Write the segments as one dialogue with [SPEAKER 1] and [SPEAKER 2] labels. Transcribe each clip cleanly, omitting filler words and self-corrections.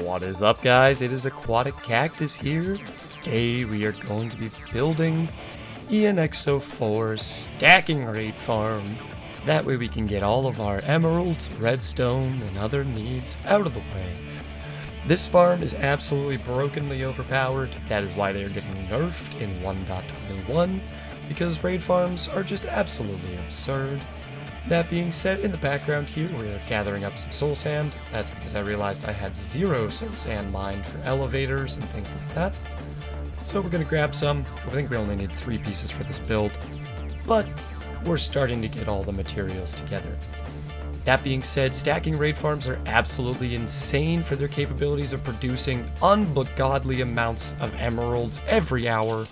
[SPEAKER 1] What is up, guys? It is Aquatic Cactus here. Today we are going to be building ENXO4's stacking raid farm. That way we can get all of our emeralds, redstone, and other needs out of the way. This farm is absolutely brokenly overpowered. That is why they are getting nerfed in 1.21, because raid farms are just absolutely absurd. That being said, in the background here, we're gathering up some soul sand. That's because I realized I had 0 soul sand mined for elevators and things like that. So we're going to grab some. I think we only need 3 pieces for this build, but we're starting to get all the materials together. That being said, stacking raid farms are absolutely insane for their capabilities of producing ungodly amounts of emeralds every hour.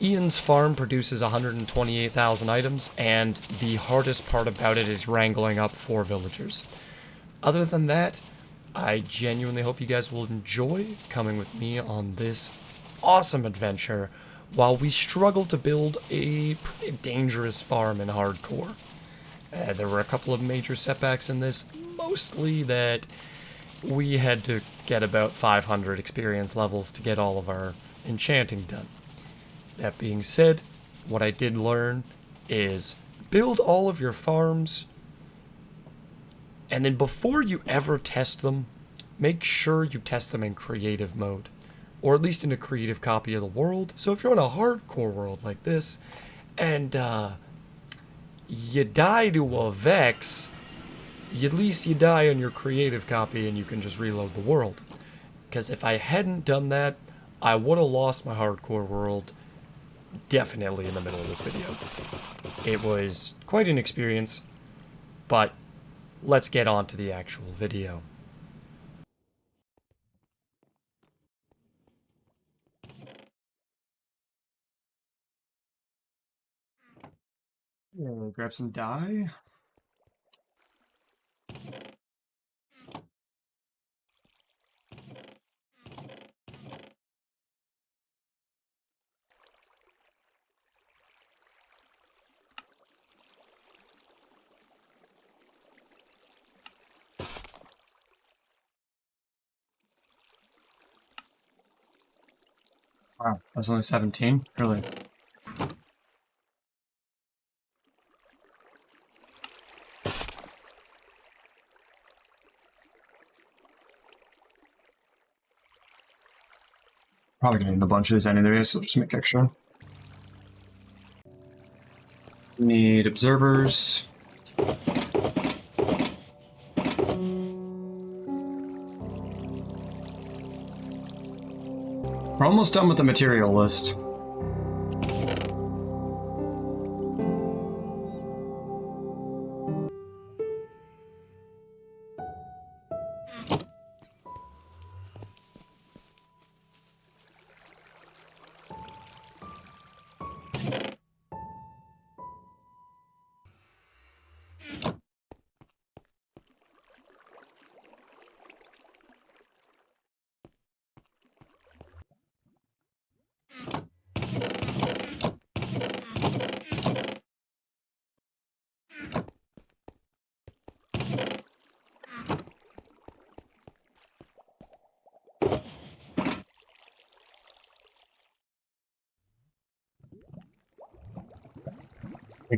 [SPEAKER 1] Ian's farm produces 128,000 items, and the hardest part about it is wrangling up 4 villagers. Other than that, I genuinely hope you guys will enjoy coming with me on this awesome adventure while we struggle to build a pretty dangerous farm in hardcore. There were a couple of major setbacks in this, mostly that we had to get about 500 experience levels to get all of our enchanting done. That being said, what I did learn is build all of your farms, and then before you ever test them, make sure you test them in creative mode, or at least in a creative copy of the world. So if you're in a hardcore world like this, and you die to a Vex, at least you die on your creative copy and you can just reload the world. Because if I hadn't done that, I would have lost my hardcore world definitely in the middle of this video. It was quite an experience, but let's get on to the actual video. Grab some dye. Wow, that's only 17? Really? Probably gonna need a bunch of these anyway, so just make extra. Need observers. We're almost done with the material list.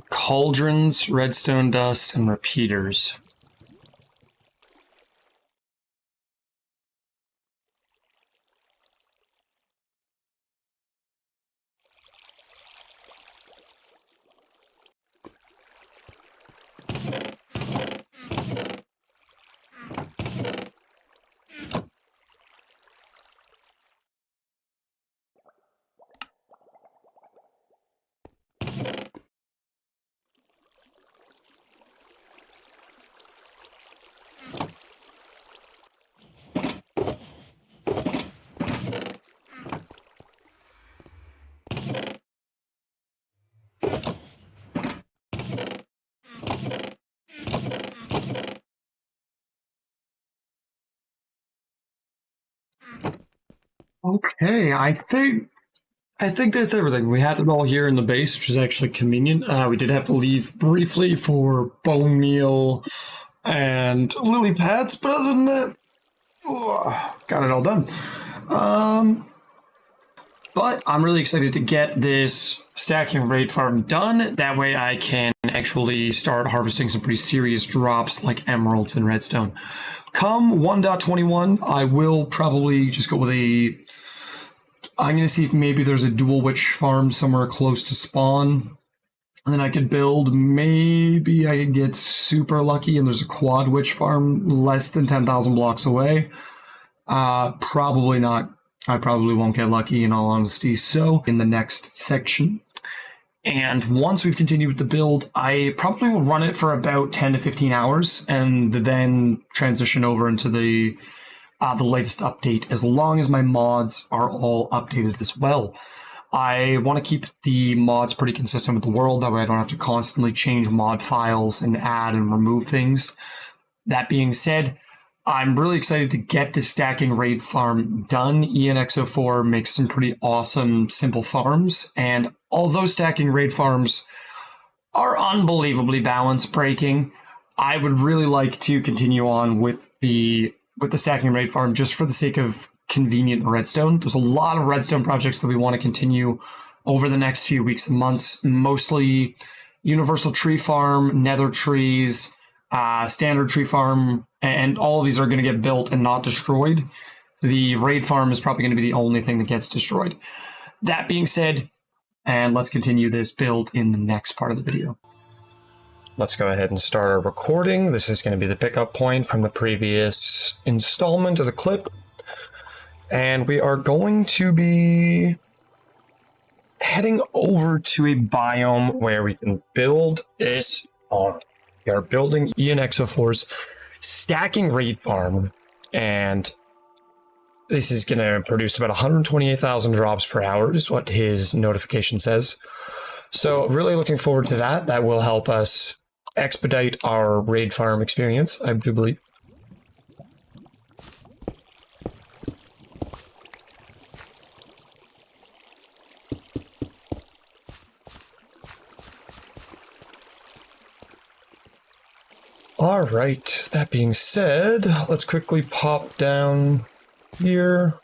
[SPEAKER 1] Cauldrons, redstone dust, and repeaters. Okay, I think I think that's everything. We had it all here in the base, which is actually convenient. We did have to leave briefly for bone meal and lily pads, but other than that, got it all done. But I'm really excited to get this stacking raid farm done. That way I can actually start harvesting some pretty serious drops like emeralds and redstone. Come 1.21, I will probably just go with I'm going to see if maybe there's a dual witch farm somewhere close to spawn. And then I could build, maybe I could get super lucky and there's a quad witch farm less than 10,000 blocks away. Probably not. I probably won't get lucky in all honesty. So in the next section. And once we've continued with the build, I probably will run it for about 10 to 15 hours and then transition over into the latest update, as long as my mods are all updated as well. I want to keep the mods pretty consistent with the world. That way I don't have to constantly change mod files and add and remove things. That being said, I'm really excited to get the stacking raid farm done. ENX04 makes some pretty awesome, simple farms. And although stacking raid farms are unbelievably balance breaking, I would really like to continue on with the stacking raid farm just for the sake of convenient redstone. There's a lot of redstone projects that we want to continue over the next few weeks and months, mostly universal tree farm, nether trees, standard tree farm, and all of these are going to get built and not destroyed. The raid farm is probably going to be the only thing that gets destroyed. That being said, and let's continue this build in the next part of the video. Let's go ahead and start our recording. This is going to be the pickup point from the previous installment of the clip. And we are going to be heading over to a biome where we can build this farm. We are building ENX04's stacking raid farm, and this is going to produce about 128,000 drops per hour is what his notification says. So really looking forward to that. That will help us expedite our raid farm experience, I do believe. All right, that being said, let's quickly pop down here.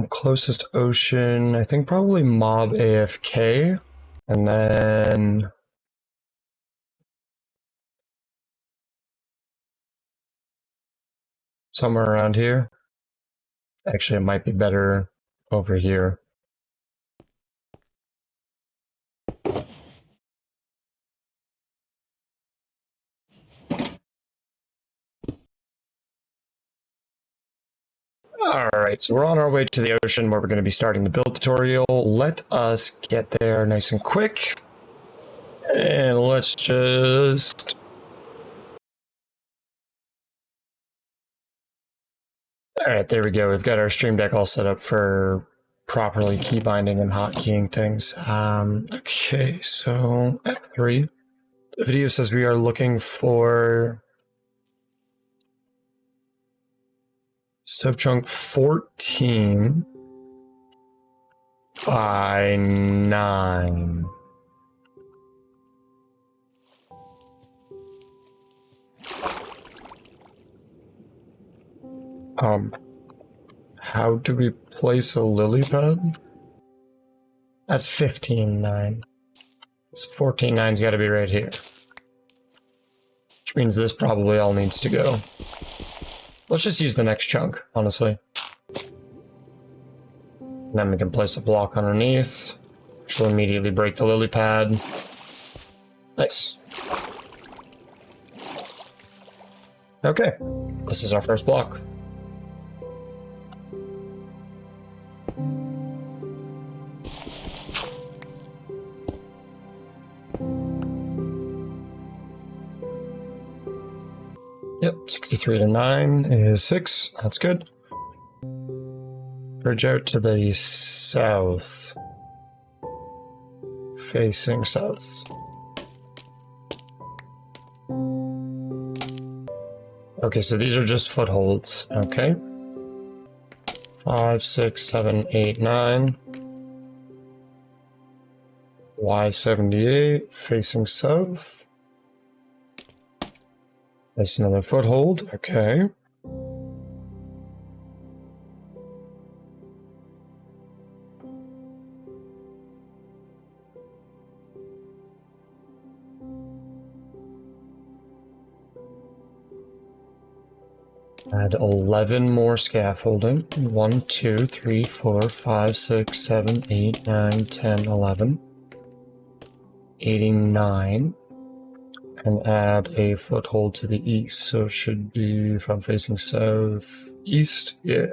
[SPEAKER 1] Closest ocean, I think probably Mob AFK, and then somewhere around here. Actually, it might be better over here. Alright, so we're on our way to the ocean where we're going to be starting the build tutorial. Let us get there nice and quick. And let's just... Alright, there we go. We've got our stream deck all set up for properly key binding and hotkeying things. Okay, so F3. The video says we are looking for subchunk 14 by 9. How do we place a lily pad? That's 15.9. So 14.9's got to be right here. Which means this probably all needs to go. Let's just use the next chunk, honestly. And then we can place a block underneath, which will immediately break the lily pad. Nice. Okay, this is our first block. Yep, 63 to 9 is 6. That's good. Bridge out to the south. Facing south. Okay, so these are just footholds. Okay. 5, 6, 7, 8, 9. Y78 facing south. That's another foothold. Okay. Add 11 more scaffolding. 1, 2, 3, 4, 5, 6, 7, 8, 9, 10, 11. 89. And add a foothold to the east, so it should be, if I'm facing south, east, yeah.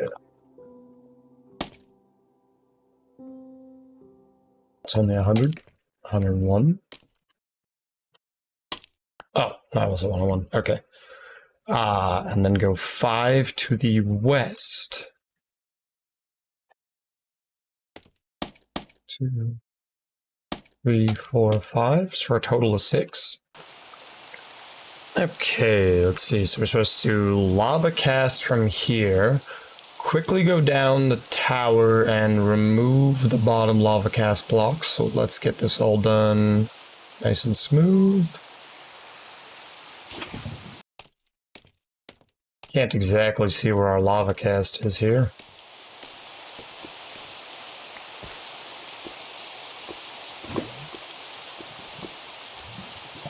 [SPEAKER 1] It's only 100, 101. Oh, that was a 101, okay. And then go 5 to the west. 2, 3, 4, 5, so for a total of 6. Okay, let's see. So we're supposed to lava cast from here, quickly go down the tower and remove the bottom lava cast blocks. So let's get this all done nice and smooth. Can't exactly see where our lava cast is here.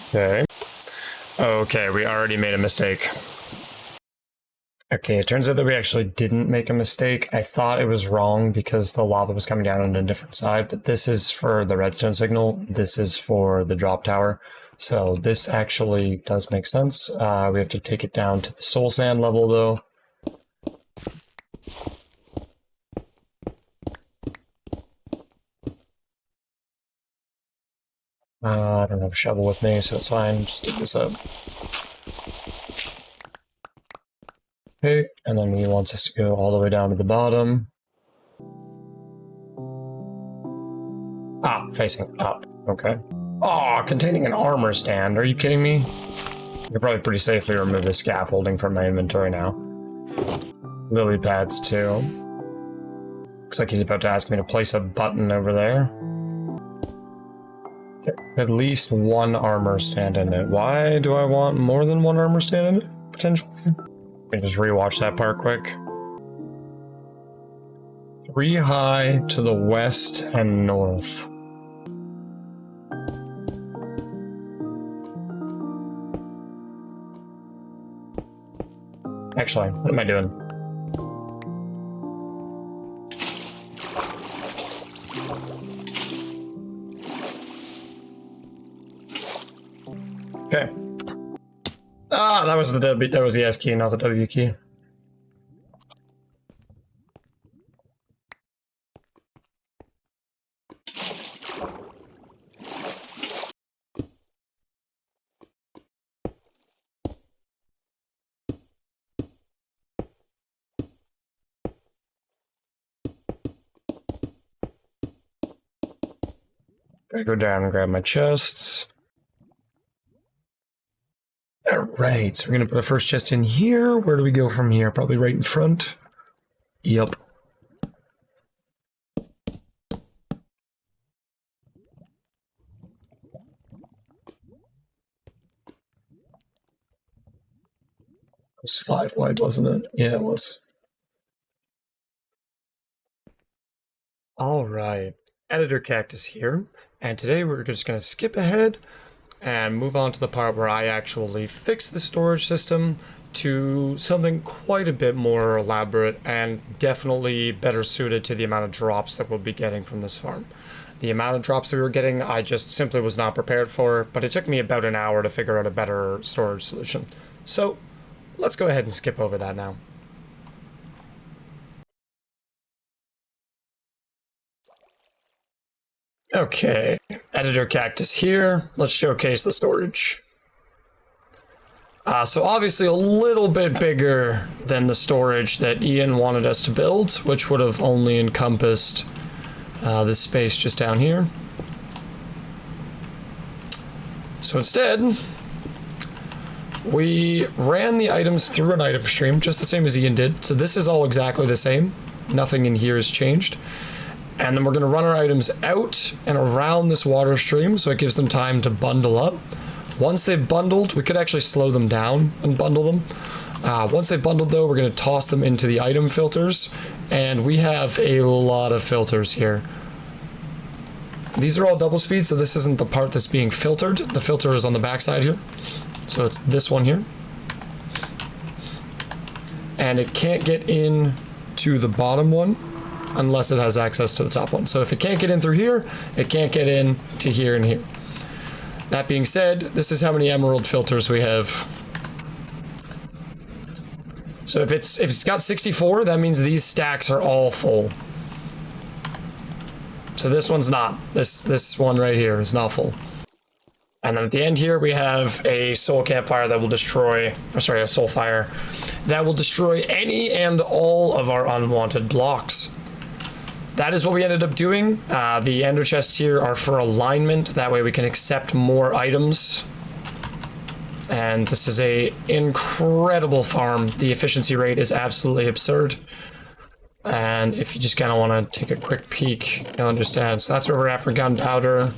[SPEAKER 1] Okay. Okay, we already made a mistake. Okay, it turns out that we actually didn't make a mistake. I thought it was wrong because the lava was coming down on a different side, but this is for the redstone signal. This is for the drop tower. So this actually does make sense. We have to take it down to the soul sand level though. I don't have a shovel with me, so it's fine. Just dig this up. Okay, and then he wants us to go all the way down to the bottom. Ah, facing up. Okay. Oh, containing an armor stand. Are you kidding me? I could probably pretty safely remove the scaffolding from my inventory now. Lily pads too. Looks like he's about to ask me to place a button over there. At least one armor stand in it. Why do I want more than one armor stand in it, potentially? Let me just rewatch that part quick. 3 high to the west and north. Actually, what am I doing? Okay. Ah, that was the S key, not the W key. I go down and grab my chests. Alright, so we're gonna put the first chest in here. Where do we go from here? Probably right in front. Yep. It was 5 wide, wasn't it? Yeah, it was. Alright, Editor Cactus here, and today we're just gonna skip ahead and move on to the part where I actually fix the storage system to something quite a bit more elaborate and definitely better suited to the amount of drops that we'll be getting from this farm. The amount of drops that we were getting, I just simply was not prepared for, but it took me about an hour to figure out a better storage solution. So let's go ahead and skip over that now. Okay, Editor Cactus here. Let's showcase the storage. So obviously a little bit bigger than the storage that Ian wanted us to build, which would have only encompassed this space just down here. So instead, we ran the items through an item stream, just the same as Ian did. So this is all exactly the same. Nothing in here has changed. And then we're going to run our items out and around this water stream so it gives them time to bundle up. Once they've bundled, we could actually slow them down and bundle them. Once they've bundled though, we're going to toss them into the item filters. And we have a lot of filters here. These are all double speed, so this isn't the part that's being filtered. The filter is on the backside here. So it's this one here. And it can't get in to the bottom one unless it has access to the top one. So if it can't get in through here, it can't get in to here and here. That being said, this is how many emerald filters we have. So if it's got 64, that means these stacks are all full. So this one's not. This one right here is not full. And then at the end here, we have a soul campfire that will destroy, or sorry, a soul fire that will destroy any and all of our unwanted blocks. That is what we ended up doing. The ender chests here are for alignment. That way we can accept more items. And this is a incredible farm. The efficiency rate is absolutely absurd. And if you just kind of want to take a quick peek, you'll understand. So that's where we're at for gunpowder.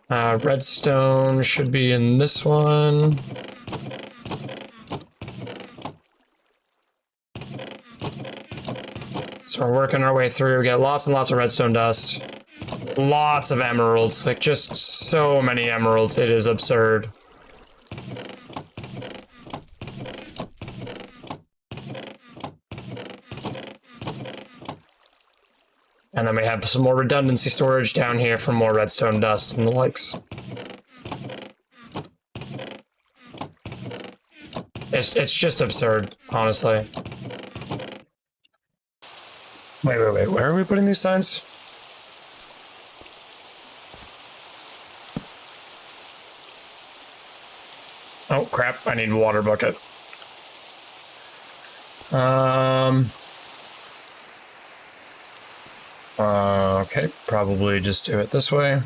[SPEAKER 1] Redstone should be in this one. So we're working our way through. We got lots and lots of redstone dust. Lots of emeralds. Like, just so many emeralds. It is absurd. And then we have some more redundancy storage down here for more redstone dust and the likes. It's just absurd, honestly. Wait. Where are we putting these signs? Oh, crap. I need a water bucket. Okay, probably just do it this way.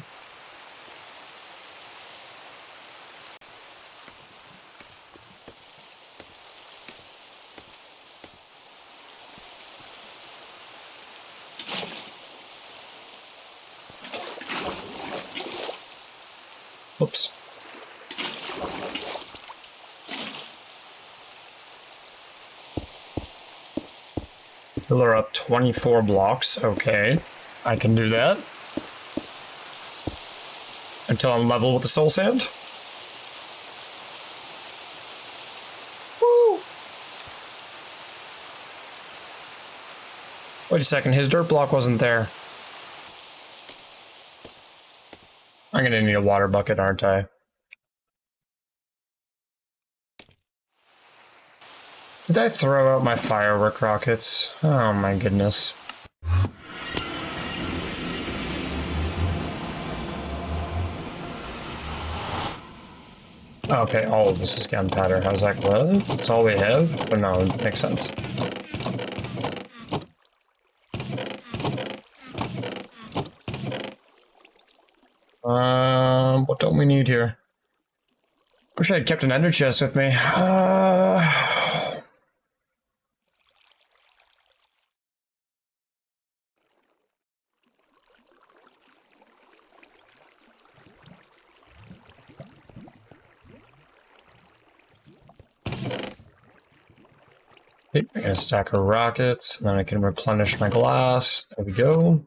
[SPEAKER 1] Oops. Pillar up 24 blocks. Okay, I can do that. Until I'm level with the soul sand. Woo! Wait a second, his dirt block wasn't there. I'm gonna need a water bucket, aren't I? Did I throw out my firework rockets? Oh my goodness. Okay, all of this is gunpowder. I was like, what? That's all we have? But no, it makes sense. What don't we need here? Wish I had kept an ender chest with me. I got a stack of rockets, and then I can replenish my glass. There we go.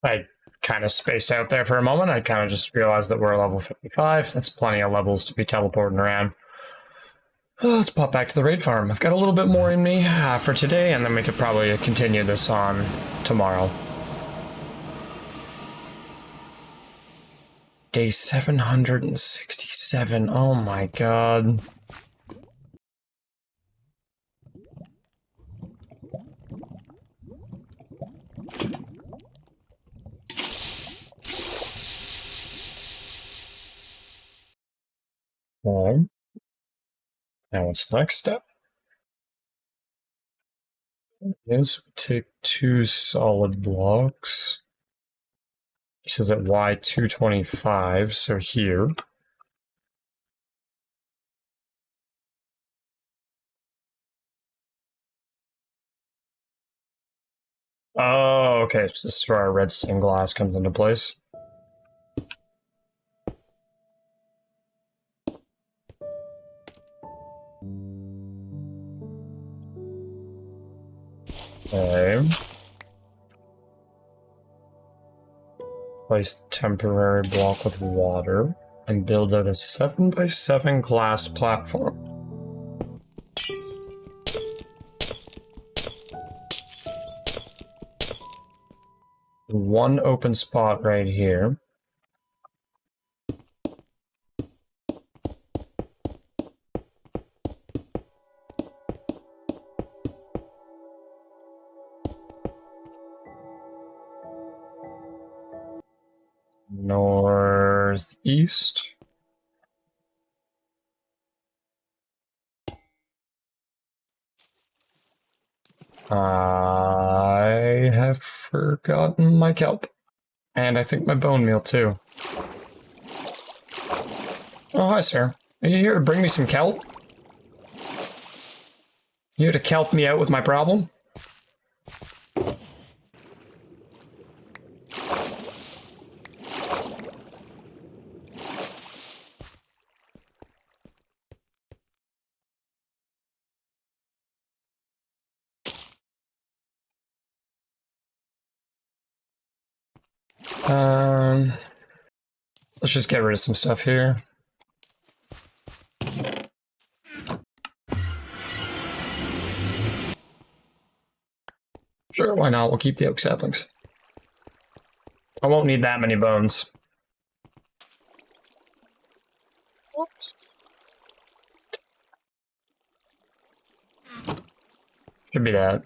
[SPEAKER 1] I kind of spaced out there for a moment. I kind of just realized that we're level 55. That's plenty of levels to be teleporting around. Let's pop back to the raid farm. I've got a little bit more in me for today, and then we could probably continue this on tomorrow. Day 767. Oh my god. Okay. Now what's the next step? Is take 2 solid blocks. He says at Y225, so here. Oh, okay, so this is where our redstone glass comes into place. Okay. Place the temporary block with water and build out a 7x7 glass platform. One open spot right here. Northeast. I have forgotten my kelp. And I think my bone meal too. Oh, hi, sir. Are you here to bring me some kelp? You here to kelp me out with my problem? Let's just get rid of some stuff here. Sure, why not? We'll keep the oak saplings. I won't need that many bones. Whoops. Should be that.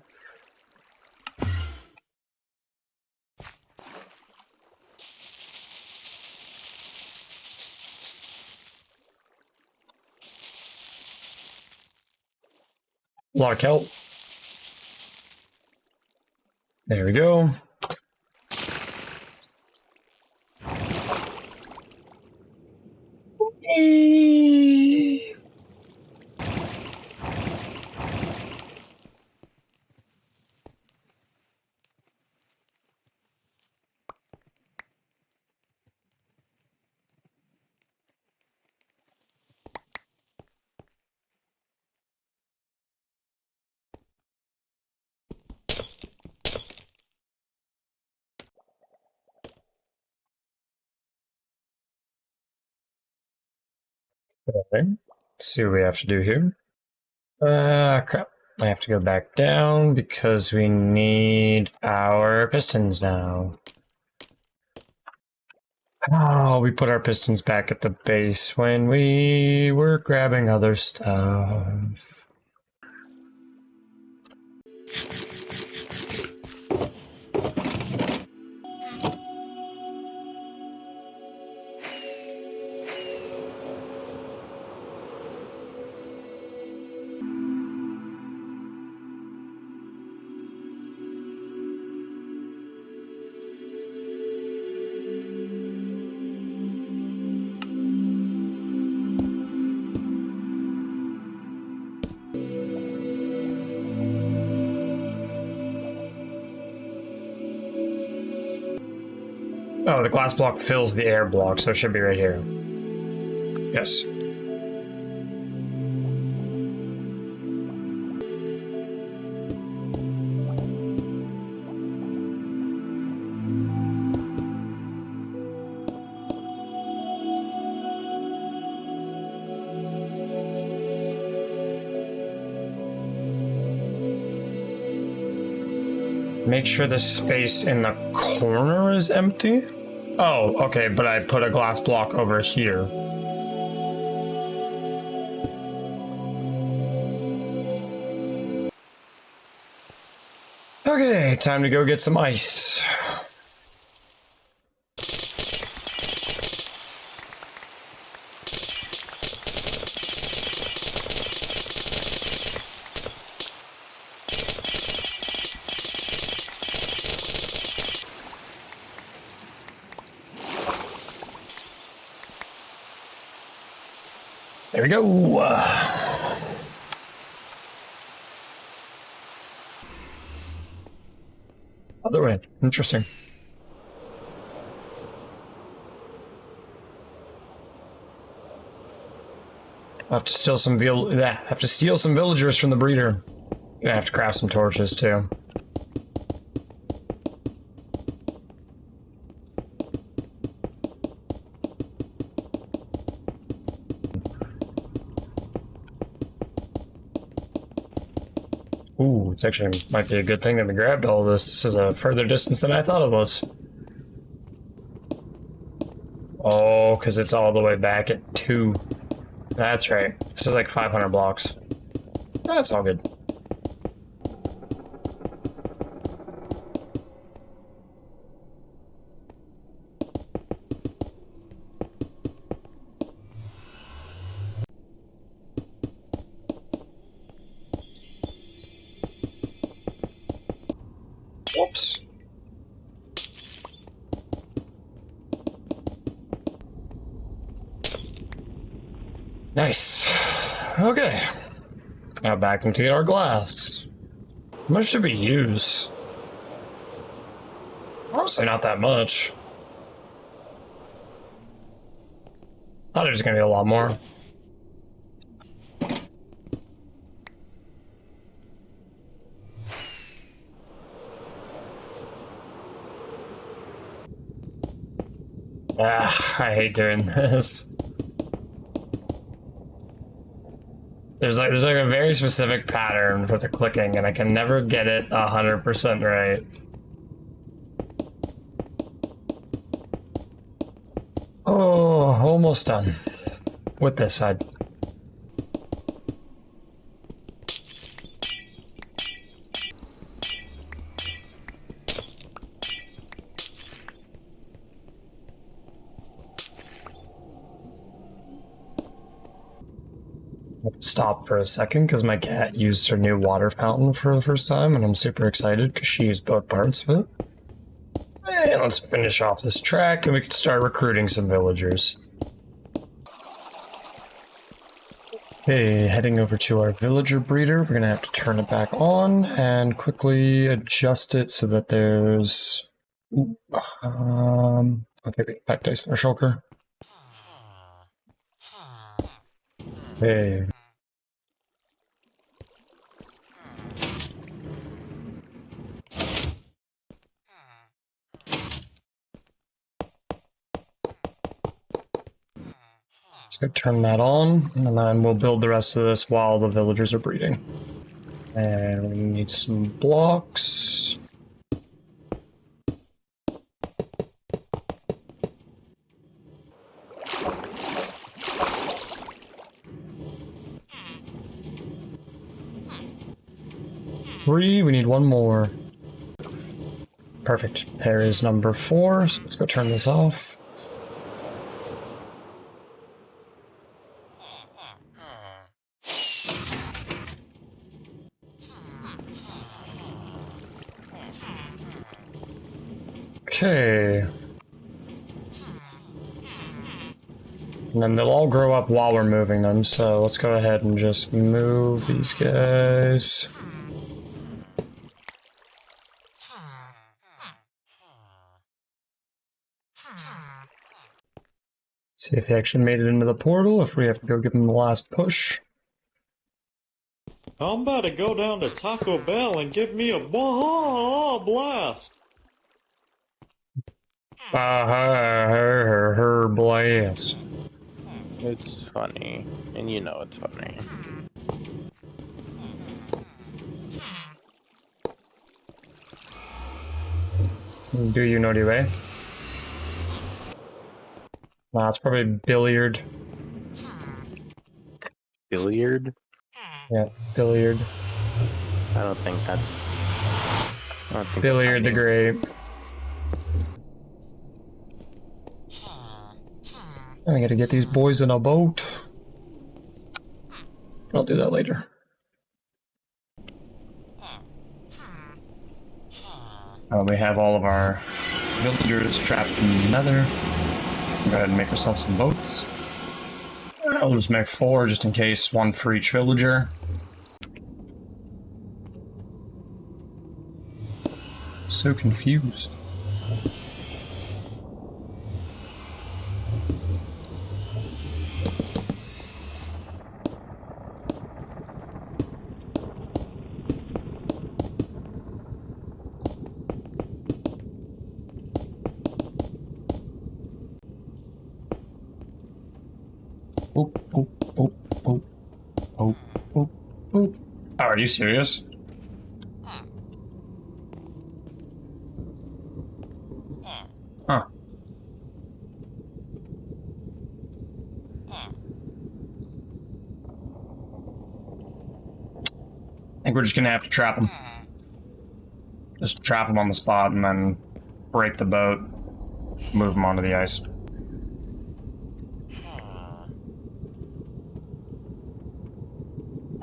[SPEAKER 1] A lot of kelp. There we go. Okay. Let's see what we have to do here. Crap. I have to go back down because we need our pistons now. Oh, we put our pistons back at the base when we were grabbing other stuff. Oh, the glass block fills the air block, so it should be right here. Yes. Make sure the space in the corner is empty. Oh, okay, but I put a glass block over here. Okay, time to go get some ice. There we go. Other way. Interesting. I'll have to steal some villagers from the breeder. Gonna have to craft some torches too. Ooh, it's actually might be a good thing that we grabbed all this. This is a further distance than I thought it was. Oh, because it's all the way back at 2. That's right. This is like 500 blocks. That's all good. Whoops. Nice. Okay. Now back into our glass. How much did we use? Honestly, not that much. Thought it was gonna be a lot more. I hate doing this. There's like a very specific pattern for the clicking, and I can never get it 100% right. Oh, almost done with this side. Stop for a second because my cat used her new water fountain for the first time, and I'm super excited because she used both parts of it. And let's finish off this track and we can start recruiting some villagers. Okay, heading over to our villager breeder. We're gonna have to turn it back on and quickly adjust it so that there's okay, back dice in our shulker. Hey. Let's go turn that on, and then we'll build the rest of this while the villagers are breeding. And we need some blocks. We need one more. Perfect. There is number 4. So let's go turn this off. Okay. And then they'll all grow up while we're moving them, so let's go ahead and just move these guys. See if he actually made it into the portal, if we have to go give him the last push.
[SPEAKER 2] I'm about to go down to Taco Bell and give me a blast.
[SPEAKER 1] Her blast.
[SPEAKER 3] It's funny, and you know it's funny.
[SPEAKER 1] Do you know the way? Nah, it's probably billiard.
[SPEAKER 3] Billiard?
[SPEAKER 1] Yeah, billiard.
[SPEAKER 3] I don't think that's...
[SPEAKER 1] Billiard the Great. I gotta get these boys in a boat. I'll do that later. We have all of our villagers trapped in the nether. Go ahead and make ourselves some boats. I'll just make 4 just in case, 1 for each villager. So confused. Oh, oh, oh, oh, oh, oh, oh. Are you serious? Huh. I think we're just gonna have to trap him. Just trap him on the spot and then break the boat, move him onto the ice.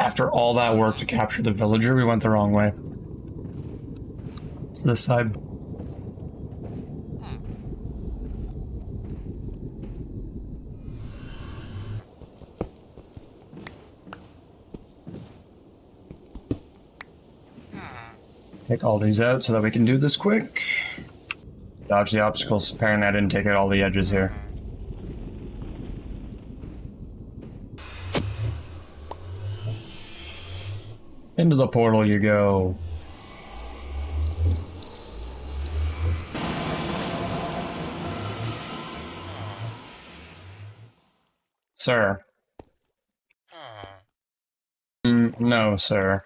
[SPEAKER 1] After all that work to capture the villager, we went the wrong way. It's this side. Take all these out so that we can do this quick. Dodge the obstacles. Apparently I didn't take out all the edges here. Into the portal you go. Sir. No, sir.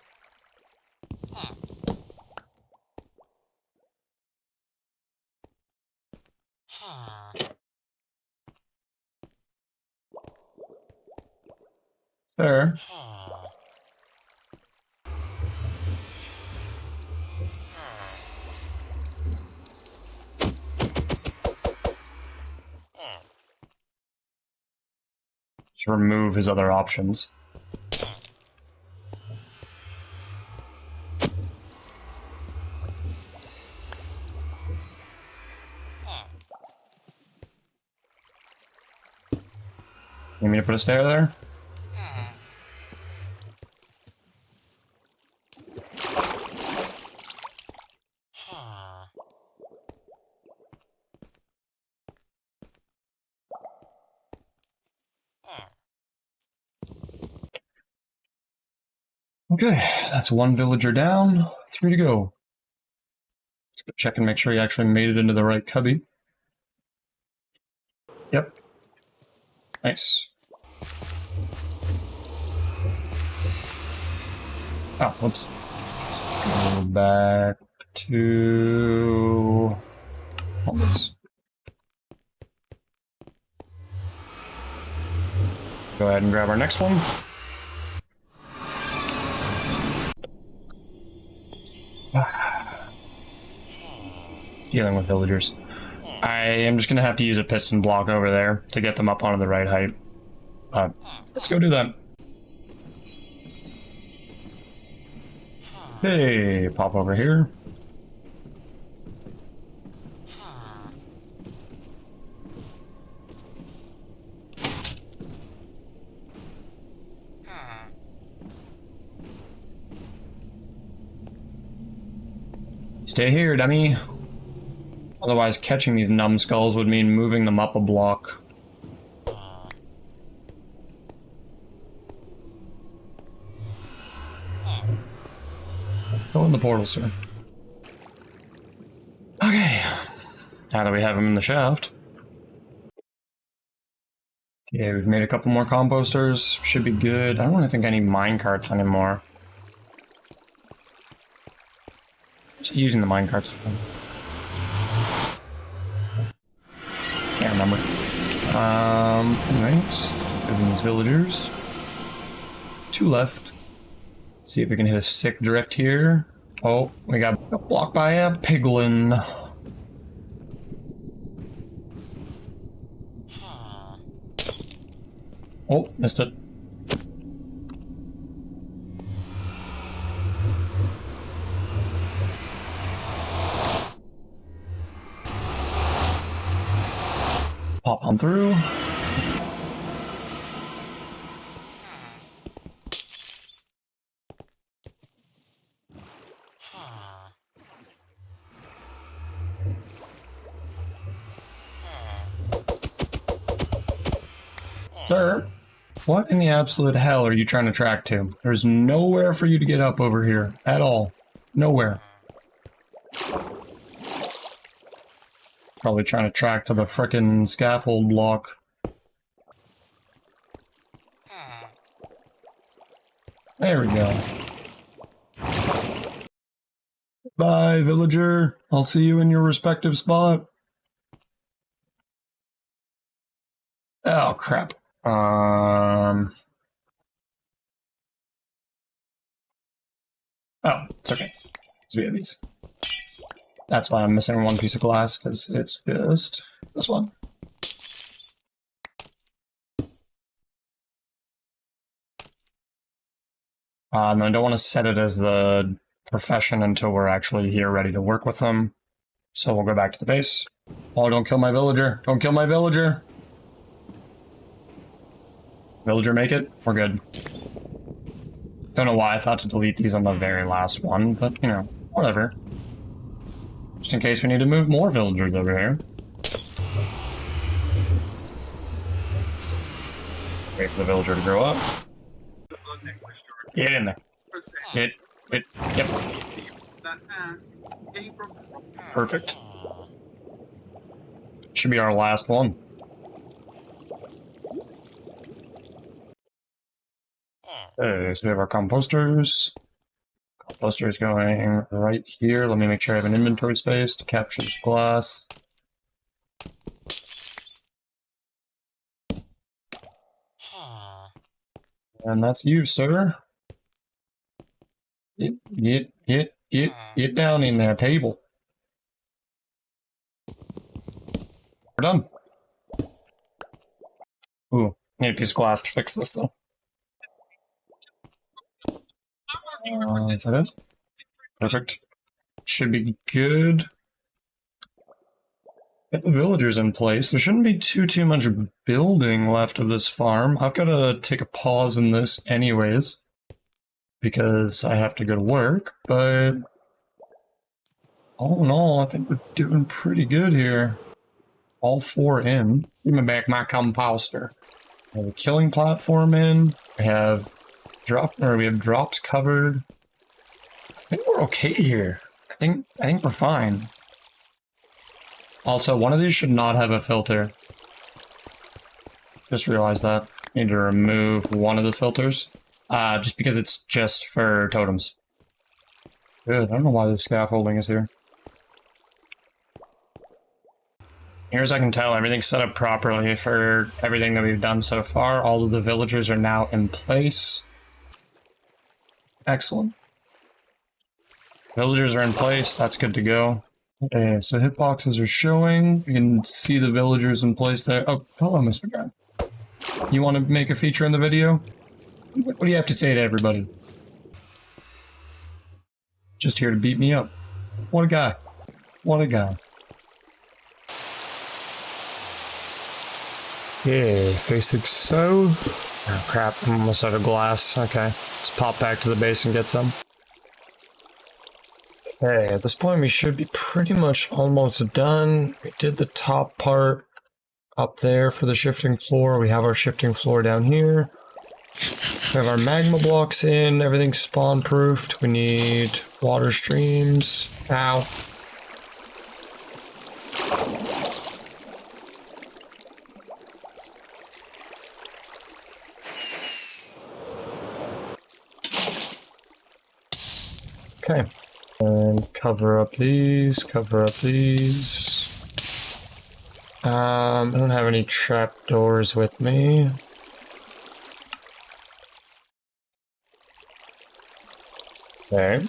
[SPEAKER 1] Sir. Just remove his other options. You need me to put a stair there? Okay, that's 1 villager down, 3 to go. Let's go check and make sure he actually made it into the right cubby. Yep. Nice. Oh, whoops. Go back to all this. Go ahead and grab our next one. Dealing with villagers. I am just gonna have to use a piston block over there to get them up onto the right height. Let's go do that. Hey, pop over here. Stay here, dummy. Otherwise, catching these numbskulls would mean moving them up a block. Go in the portal, sir. Okay. Now that we have him in the shaft. Okay, we've made a couple more composters. Should be good. I don't really think I need minecarts anymore. Just using the minecarts. Can't remember. Anyways, moving these villagers. 2 left. See if we can hit a sick drift here. Oh, we got blocked by a piglin. Oh, missed it. Pop on through. Sir, what in the absolute hell are you trying to track to? There's nowhere for you to get up over here at all. Nowhere. Probably trying to track to the frickin' scaffold block. There we go. Bye, villager. I'll see you in your respective spot. Oh, crap. Oh, it's okay. We have these. That's why I'm missing one piece of glass, because it's just this one. And I don't want to set it as the profession until we're actually here ready to work with them. So we'll go back to the base. Oh, don't kill my villager. Don't kill my villager. Villager make it? We're good. Don't know why I thought to delete these on the very last one, but, you know, whatever. Just in case we need to move more villagers over here. Wait for the villager to grow up. Get in there. Yep. Perfect. Should be our last one. Okay, so we have our composters. Composters going right here. Let me make sure I have an inventory space to capture this glass. And that's you, sir. Get down in that table. We're done. Ooh, need a piece of glass to fix this though. Is that it? Perfect. Should be good. Get the villagers in place. There shouldn't be too much building left of this farm. I've got to take a pause in this anyways, because I have to go to work, but all in all, I think we're doing pretty good here. All 4 in. Give me back my composter. We have a killing platform in. We have drops covered. I think we're okay here. I think we're fine. Also, one of these should not have a filter. Just realized that. Need to remove one of the filters. Just because it's just for totems. Good, I don't know why the scaffolding is here. Here as I can tell, everything's set up properly for everything that we've done so far. All of the villagers are now in place. Excellent. Villagers are in place, that's good to go. Okay, so hitboxes are showing. You can see the villagers in place there. Oh, hello, Mr. Guy. You want to make a feature in the video? What do you have to say to everybody? Just here to beat me up. What a guy. What a guy. Yeah, facing so. Oh crap, I'm almost out of glass. Okay, let's pop back to the base and get some. Okay, at this point we should be pretty much almost done. We did the top part up there for the shifting floor. We have our shifting floor down here. We have our magma blocks in. Everything's spawn proofed. We need water streams. Ow. Okay. And cover up these, cover up these. I don't have any trapdoors with me. Okay.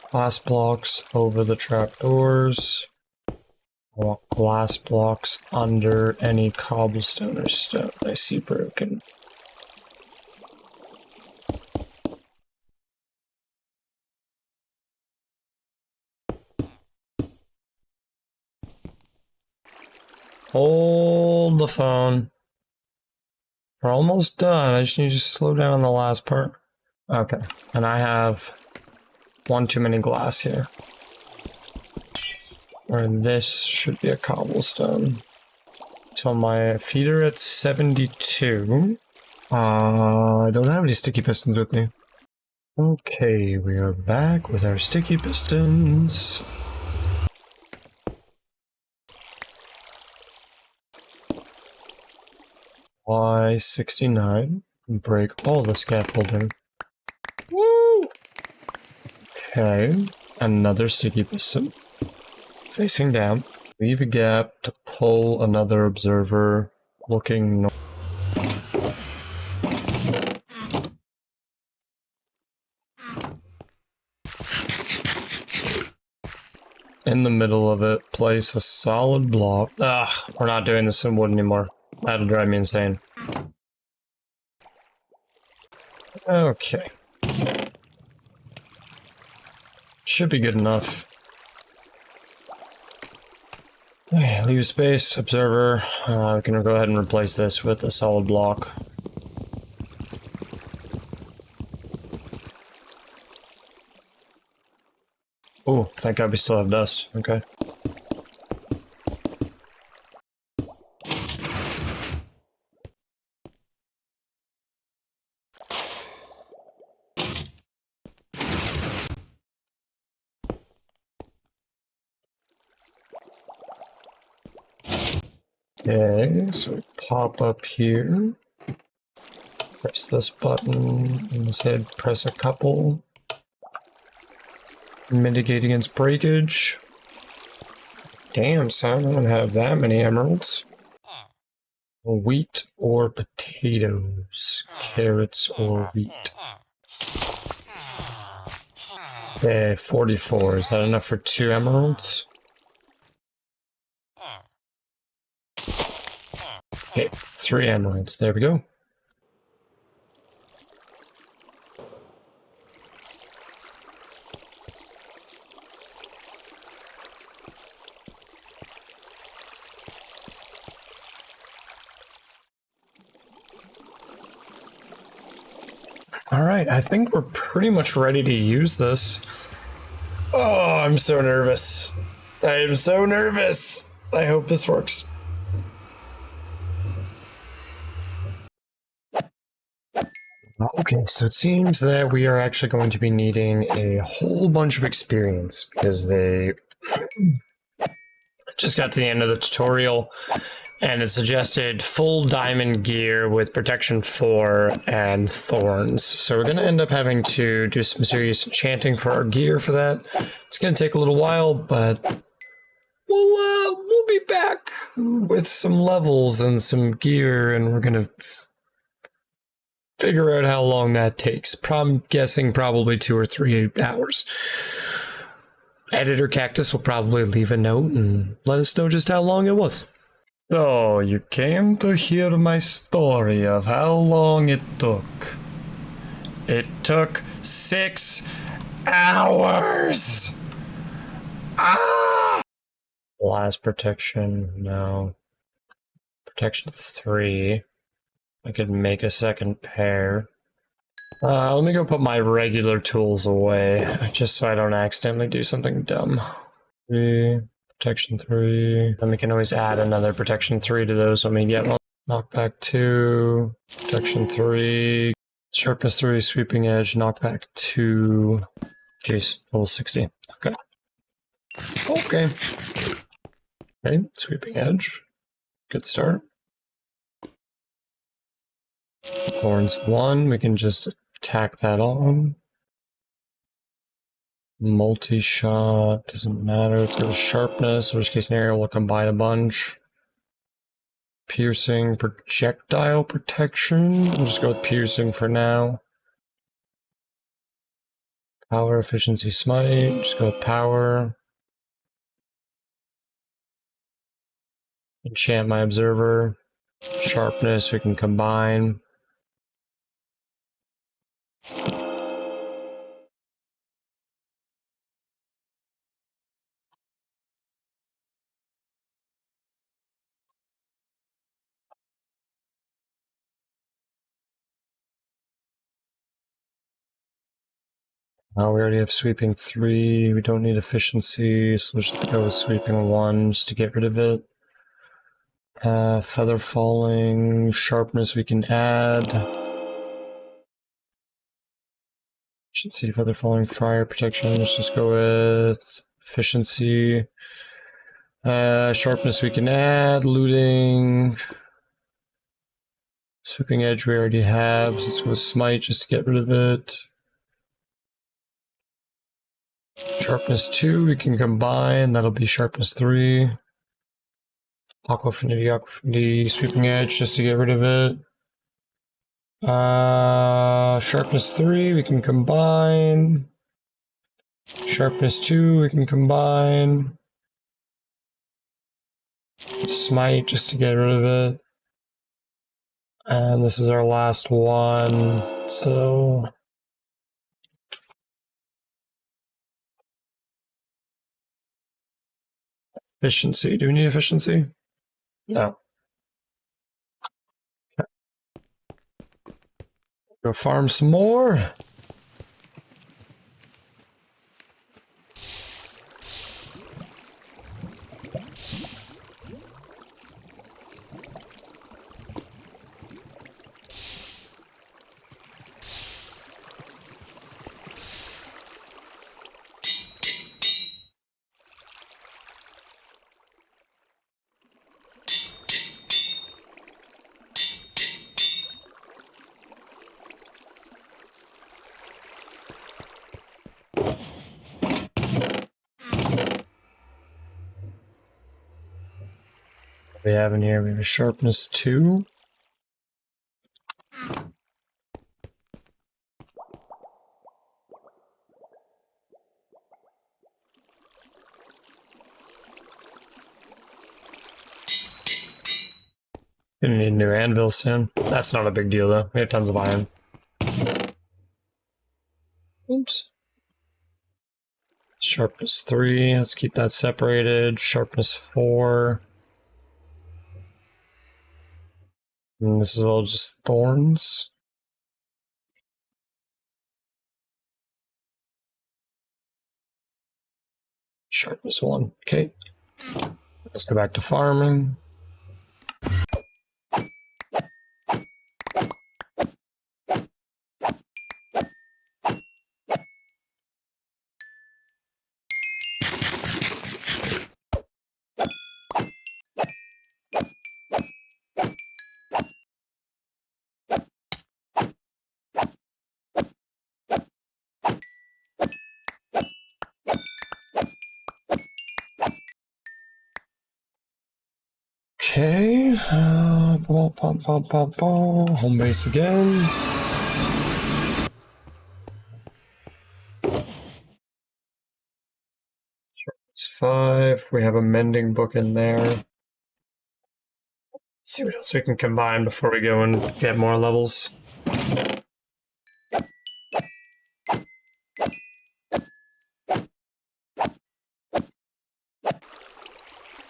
[SPEAKER 1] Glass blocks over the trapdoors. I want glass blocks under any cobblestone or stone I see broken. Hold the phone. We're almost done. I just need you to slow down on the last part. Okay. And I have one too many glass here. Or this should be a cobblestone. So my feet are at 72. I don't have any sticky pistons with me. Okay, we are back with our sticky pistons. Y69. Break all the scaffolding. Woo! Okay, another sticky piston. Facing down. Leave a gap to pull another observer looking north. In the middle of it, place a solid block. Ugh, we're not doing this in wood anymore. That'll drive me insane. Okay. Should be good enough. Okay, leave space, observer. We can go ahead and replace this with a solid block. Oh, thank God we still have dust. Okay. Okay, so we pop up here. Press this button. And said press a couple. Mitigate against breakage. Damn, son, I don't have that many emeralds. Wheat or potatoes. Carrots or wheat. Okay, 44. Is that enough for 2 emeralds? Okay, 3 emeralds. There we go. Alright, I think we're pretty much ready to use this. Oh, I'm so nervous. I am so nervous. I hope this works. Okay, so it seems that we are actually going to be needing a whole bunch of experience because they just got to the end of the tutorial and it suggested full diamond gear with protection 4 and thorns. So we're going to end up having to do some serious enchanting for our gear for that. It's going to take a little while, but we'll be back with some levels and some gear, and we're going to figure out how long that takes. I'm guessing probably 2 or 3 hours. Editor Cactus will probably leave a note and let us know just how long it was. So, you came to hear my story of how long it took. It took 6 hours! Ah! Last protection, no. Protection 3. I could make a second pair. Let me go put my regular tools away, just so I don't accidentally do something dumb. 3, protection 3. Then we can always add another protection 3 to those when we get one. Knockback 2, protection 3, sharpness 3, sweeping edge, knockback 2. Jeez, level 60. Okay. Okay. Okay, sweeping edge. Good start. Horns 1, we can just tack that on. Multi-shot, doesn't matter. Let's go with sharpness. Worst case scenario, we'll combine a bunch. Piercing, projectile protection. We'll just go with piercing for now. Power, efficiency, smite. Just go with power. Enchant my observer. Sharpness, we can combine. We already have sweeping 3. We don't need efficiency, so let's just go with sweeping 1 just to get rid of it. Feather falling, sharpness we can add. Efficiency, feather falling, fire protection. Let's just go with efficiency. Sharpness we can add. Looting. Sweeping edge we already have. So let's go with smite just to get rid of it. Sharpness 2 we can combine. That'll be sharpness 3. Aqua affinity, sweeping edge just to get rid of it. Sharpness 3 we can combine. Sharpness 2 we can combine. Smite just to get rid of it. And this is our last one. So efficiency. Do we need efficiency? No. Okay. Go farm some more. We have in here, we have a sharpness 2. Gonna need a new anvil soon. That's not a big deal though. We have tons of iron. Oops. Sharpness 3. Let's keep that separated. Sharpness 4. And this is all just thorns. Sharpness 1. Okay. Let's go back to farming. Okay, home base again. It's 5. We have a mending book in there. Let's see what else we can combine before we go and get more levels.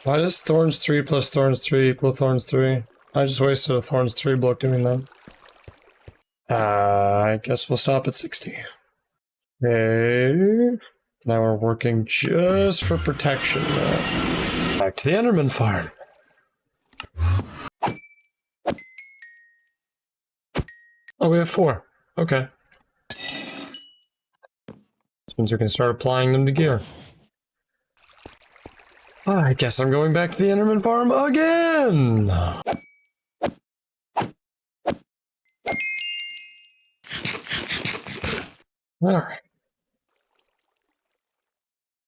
[SPEAKER 1] Why does thorns 3 plus thorns 3 equal thorns 3? I just wasted a thorns 3 block doing that. I guess we'll stop at 60. Okay. Now we're working just for protection now. Back to the Enderman farm. Oh, we have 4. Okay. This means we can start applying them to gear. I guess I'm going back to the Enderman farm again! Alright.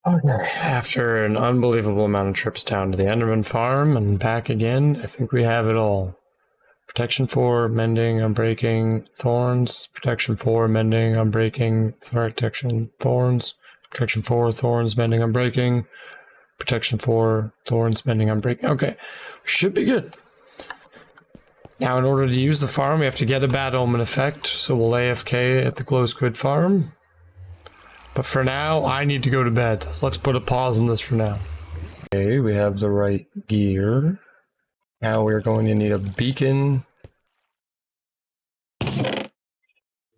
[SPEAKER 1] Okay, after an unbelievable amount of trips down to the Enderman farm and back again, I think we have it all. Protection 4, mending, unbreaking, thorns. Protection 4, mending, unbreaking, protection, thorns. Protection 4, thorns, mending, unbreaking. Protection 4, thorns, mending, unbreaking. Okay, should be good. Now, in order to use the farm, we have to get a bad omen effect, so we'll AFK at the glow squid farm. But for now, I need to go to bed. Let's put a pause on this for now. Okay, we have the right gear. Now we're going to need a beacon.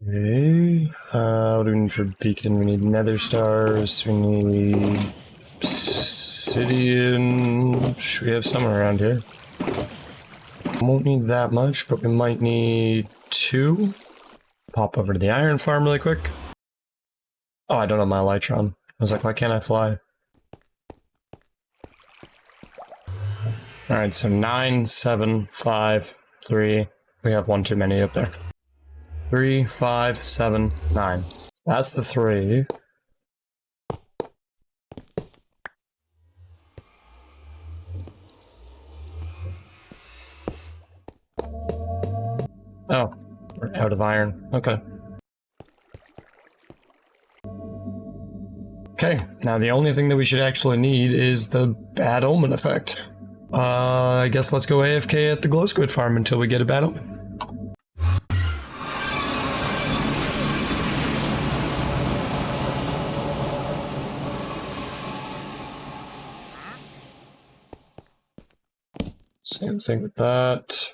[SPEAKER 1] Okay. What do we need for beacon? We need nether stars. We need obsidian. We have some around here. Won't need that much, but we might need 2. Pop over to the iron farm really quick. Oh, I don't have my elytron. I was like, why can't I fly? Alright, so 9, 7, 5, 3. We have 1 too many up there. 3, 5, 7, 9. That's the 3. Oh, we're out of iron. Okay. Okay, now the only thing that we should actually need is the bad omen effect. I guess let's go AFK at the glow squid farm until we get a bad omen. Same thing with that.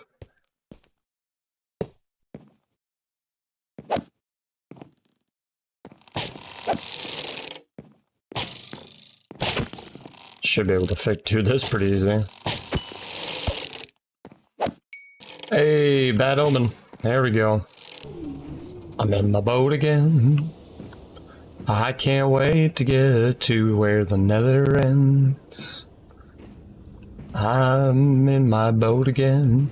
[SPEAKER 1] Should be able to do this pretty easy. Hey, bad omen. There we go. I'm in my boat again. I can't wait to get to where the nether ends. I'm in my boat again.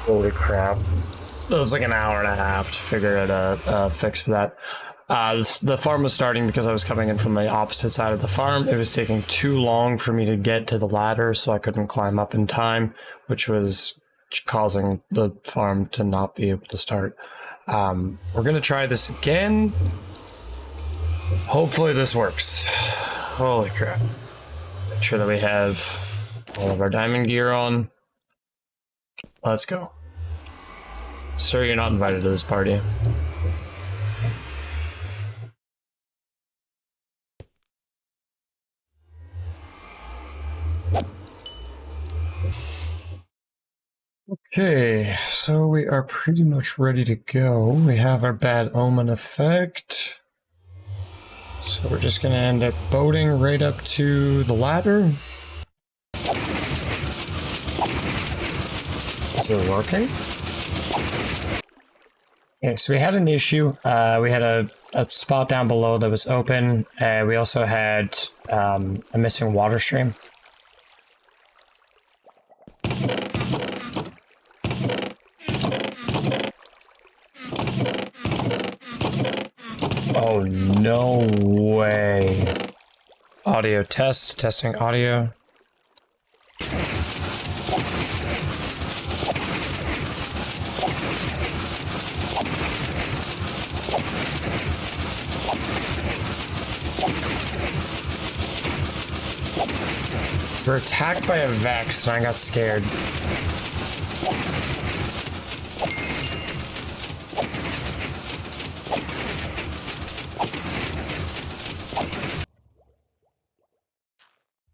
[SPEAKER 1] Holy crap. It was like an hour and a half to figure out a fix for that. The farm was starting because I was coming in from the opposite side of the farm. It was taking too long for me to get to the ladder, so I couldn't climb up in time, which was causing the farm to not be able to start. We're going to try this again. Hopefully this works. Holy crap. Make sure that we have all of our diamond gear on. Let's go. Sir, you're not invited to this party. Okay, so we are pretty much ready to go. We have our bad omen effect. So we're just gonna end up boating right up to the ladder. Is it working? Okay, so we had an issue. We had a spot down below that was open. We also had a missing water stream. Oh, no way. Audio test, testing audio. We're attacked by a Vex and I got scared.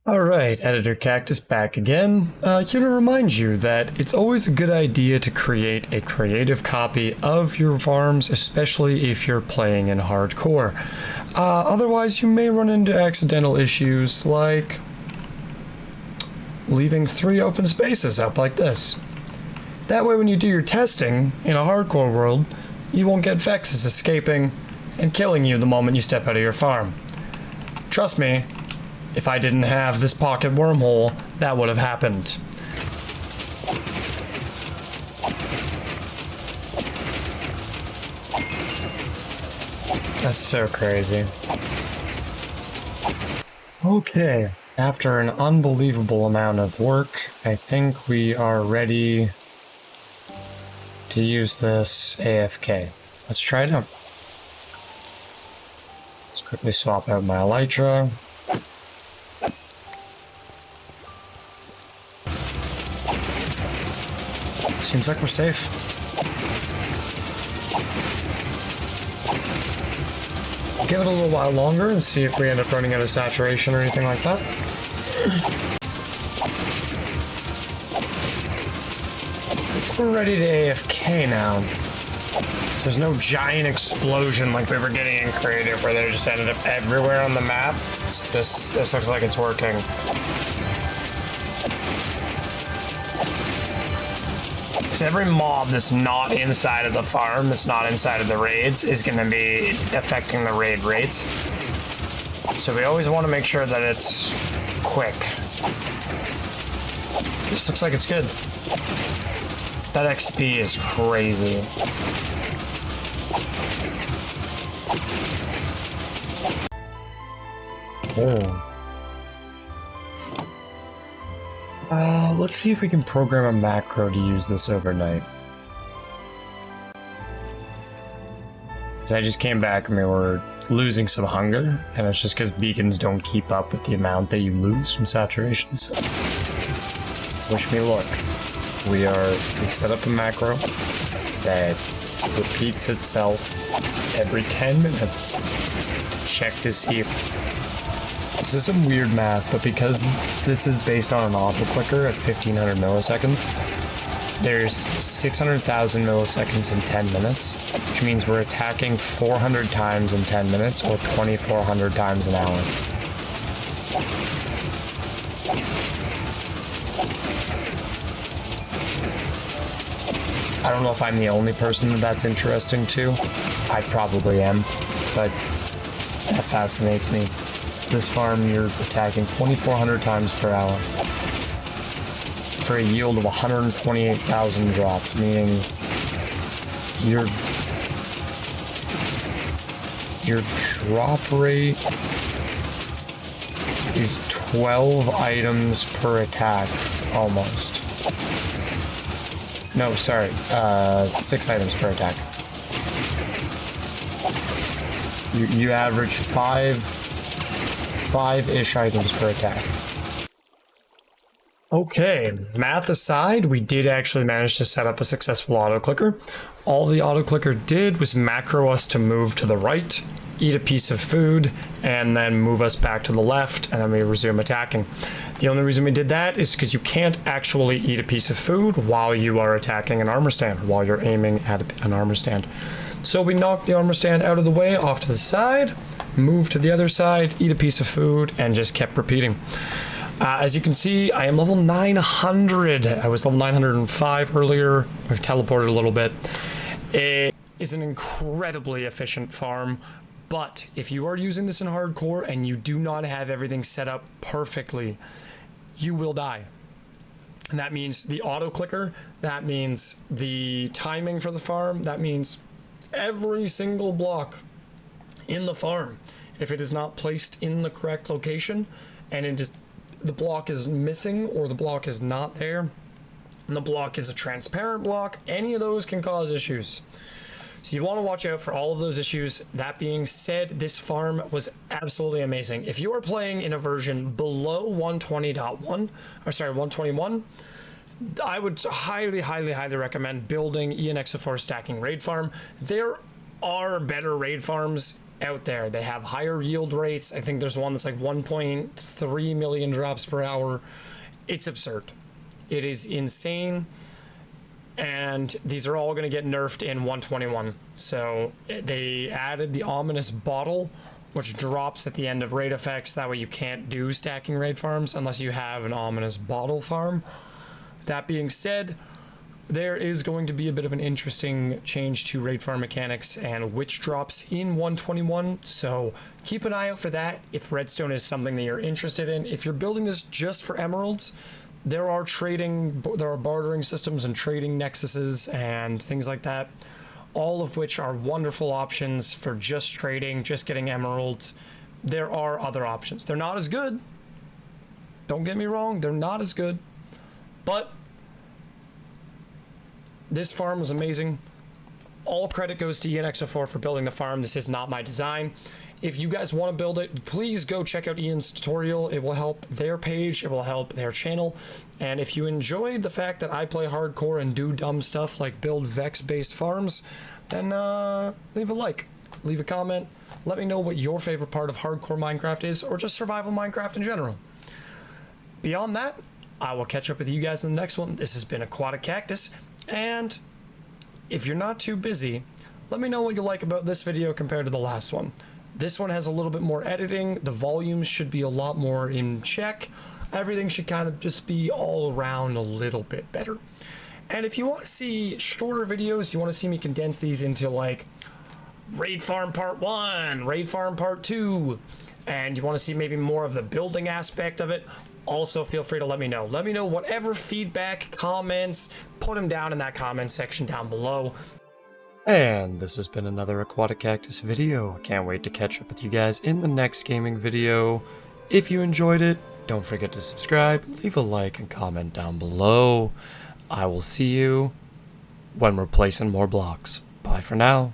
[SPEAKER 1] Alright, Editor Cactus back again. Here to remind you that it's always a good idea to create a creative copy of your farms, especially if you're playing in hardcore. Otherwise, you may run into accidental issues like leaving 3 open spaces up like this. That way when you do your testing in a hardcore world, you won't get Vexes escaping and killing you the moment you step out of your farm. Trust me, if I didn't have this pocket wormhole, that would have happened. That's so crazy. Okay, after an unbelievable amount of work, I think we are ready to use this AFK. Let's try it out. Let's quickly swap out my elytra. Seems like we're safe. Give it a little while longer and see if we end up running out of saturation or anything like that. We're ready to AFK now. There's no giant explosion like we were getting in creative where they just ended up everywhere on the map. This looks like it's working. Because every mob that's not inside of the farm, that's not inside of the raids, is going to be affecting the raid rates. So we always want to make sure that it's quick. This looks like it's good. That XP is crazy. Let's see if we can program a macro to use this overnight. So I just came back and we were losing some hunger, and it's just because beacons don't keep up with the amount that you lose from saturation. So wish me luck. We set up a macro that repeats itself every 10 minutes to check to see if... This is some weird math, but because this is based on an auto clicker at 1500 milliseconds, there's 600,000 milliseconds in 10 minutes, which means we're attacking 400 times in 10 minutes or 2,400 times an hour. I don't know if I'm the only person that's interesting to. I probably am, but that fascinates me. This farm, you're attacking 2,400 times per hour for a yield of 128,000 drops, meaning your drop rate is 12 items per attack, almost. No, sorry, 6 items per attack. You average 5-ish items per attack. Okay, math aside, we did actually manage to set up a successful auto clicker. All the auto clicker did was macro us to move to the right, eat a piece of food, and then move us back to the left, and then we resume attacking. The only reason we did that is because you can't actually eat a piece of food while you are attacking an armor stand, while you're aiming at an armor stand. So we knocked the armor stand out of the way, off to the side, moved to the other side, eat a piece of food, and just kept repeating. As you can see, I am level 900. I was level 905 earlier. We've teleported a little bit. It is an incredibly efficient farm, but if you are using this in hardcore and you do not have everything set up perfectly, you will die. And that means the auto clicker, that means the timing for the farm, that means every single block in the farm, if it is not placed in the correct location and it is, the block is missing or the block is not there and the block is a transparent block, any of those can cause issues. So you want to watch out for all of those issues. That being said, this farm was absolutely amazing. If you are playing in a version below 120.1, or sorry, 121, I would highly recommend building ENX4 stacking raid farm. There are better raid farms out there. They have higher yield rates. I think there's one that's like 1.3 million drops per hour. It's absurd. It is insane. And these are all going to get nerfed in 121. So they added the ominous bottle, which drops at the end of raid effects. That way you can't do stacking raid farms unless you have an ominous bottle farm. That being said, there is going to be a bit of an interesting change to raid farm mechanics and witch drops in 121, so keep an eye out for that if redstone is something that you're interested in. If you're building this just for emeralds, there are bartering systems and trading nexuses and things like that, all of which are wonderful options for just trading, just getting emeralds. There are other options. They're not as good. Don't get me wrong, they're not as good. But this farm was amazing. All credit goes to ENX4 for building the farm. This is not my design. If you guys want to build it, please go check out Ian's tutorial. It will help their page. It will help their channel. And if you enjoyed the fact that I play hardcore and do dumb stuff like build Vex-based farms, then leave a like, leave a comment. Let me know what your favorite part of hardcore Minecraft is, or just survival Minecraft in general. Beyond that, I will catch up with you guys in the next one. This has been Aquatic Cactus, and if you're not too busy, Let me know what you like about this video compared to the last one. This one has a little bit more editing. The volumes should be a lot more in check. Everything should kind of just be all around a little bit better. And if you want to see shorter videos, you want to see me condense these into like Raid Farm Part 1, Raid Farm Part 2, and you want to see maybe more of the building aspect of it, also feel free to let me know. Let me know whatever feedback, comments, put them down in that comment section down below. And this has been another Aquatic Cactus video. I can't wait to catch up with you guys in the next gaming video. If you enjoyed it, don't forget to subscribe, leave a like, and comment down below. I will see you when we're placing more blocks. Bye for now.